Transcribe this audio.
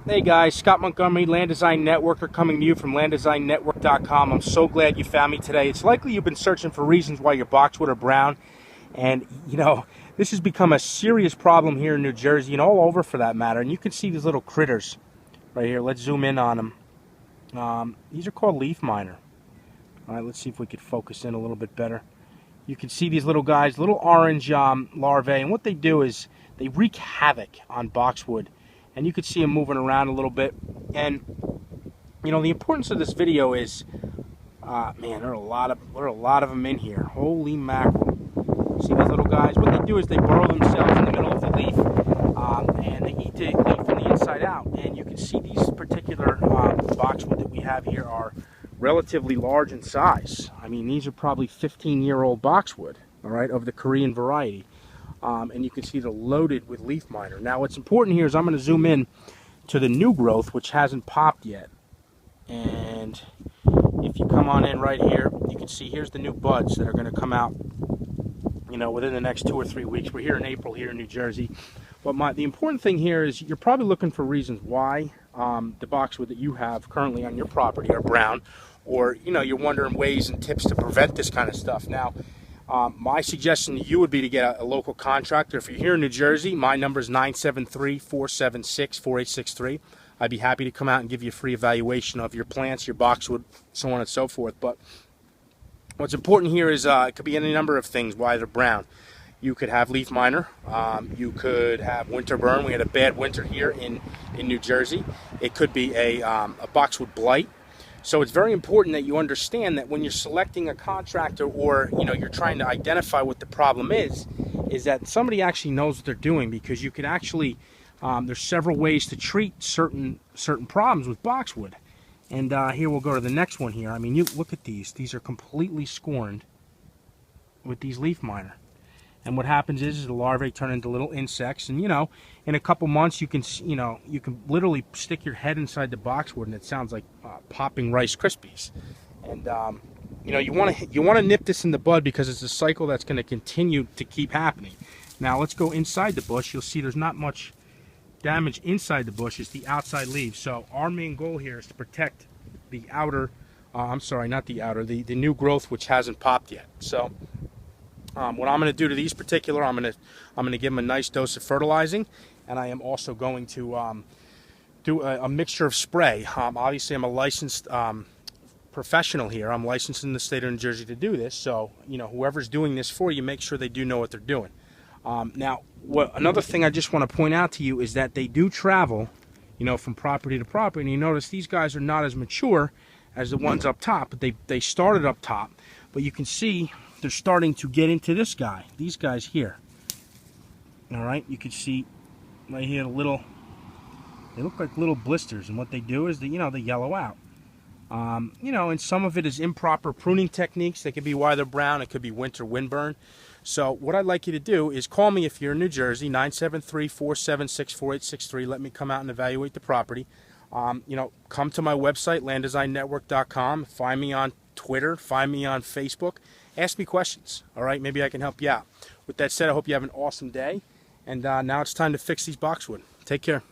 Hey guys, Scott Montgomery, Land Design Networker, coming to you from landdesignetwork.com. I'm so glad you found me today. It's likely you've been searching for reasons why your boxwood are brown, and you know, this has become a serious problem here in New Jersey and all over for that matter. And you can see these little critters right here. Let's zoom in on them. These are called leaf miner. All right, let's see if we could focus in a little bit better. You can see these little guys, little orange larvae, and what they do is they wreak havoc on boxwood. And you can see them moving around a little bit. And you know, the importance of this video is, man, there are a lot of them in here. Holy mackerel! See these little guys? What they do is they burrow themselves in the middle of the leaf, and they eat the leaf from the inside out. And you can see these particular boxwood that we have here are relatively large in size. I mean, these are probably 15-year-old boxwood, all right, of the Korean variety. And you can see they're loaded with leaf miner. Now what's important here is I'm going to zoom in to the new growth, which hasn't popped yet. And if you come on in right here, you can see here's the new buds that are going to come out, you know, within the next 2 or 3 weeks. We're here in April here in New Jersey. But the important thing here is you're probably looking for reasons why the boxwood that you have currently on your property are brown, or you know, you're wondering ways and tips to prevent this kind of stuff. Now, my suggestion to you would be to get a local contractor. If you're here in New Jersey, my number is 973-476-4863. I'd be happy to come out and give you a free evaluation of your plants, your boxwood, so on and so forth. But what's important here is it could be any number of things why they're brown. You could have leaf miner. You could have winter burn. We had a bad winter here in New Jersey. It could be a boxwood blight. So it's very important that you understand that when you're selecting a contractor, or you know, you're trying to identify what the problem is that somebody actually knows what they're doing, because you can actually there's several ways to treat certain problems with boxwood. And here we'll go to the next one here. I mean, you look at these. These are completely scorned with these leaf miner. And what happens is the larvae turn into little insects, and you know, in a couple months you can literally stick your head inside the boxwood and it sounds like popping Rice Krispies. And you know, you want to nip this in the bud, because it's a cycle that's going to continue to keep happening. Now let's go inside the bush. You'll see there's not much damage inside the bush. It's the outside leaves. So our main goal here is to protect the outer, I'm sorry, not the outer, the new growth which hasn't popped yet. So what I'm going to do to these particular, I'm going to give them a nice dose of fertilizing, and I am also going to do a mixture of spray. Obviously, I'm a licensed professional here. I'm licensed in the state of New Jersey to do this. So, you know, whoever's doing this for you, make sure they do know what they're doing. Now, another thing I just want to point out to you is that they do travel, you know, from property to property. And you notice these guys are not as mature as the ones up top, but they started up top. But you can see they're starting to get into this guy, these guys here. All right, you can see right here they look like little blisters, and what they do is they yellow out. You know, and some of it is improper pruning techniques. That could be why they're brown. It could be winter windburn. So what I'd like you to do is call me if you're in New Jersey, 973-476-4863. Let me come out and evaluate the property. You know, come to my website, landdesignetwork.com. Find me on Twitter, find me on Facebook. Ask me questions, all right? Maybe I can help you out. With that said, I hope you have an awesome day. And now it's time to fix these boxwood. Take care.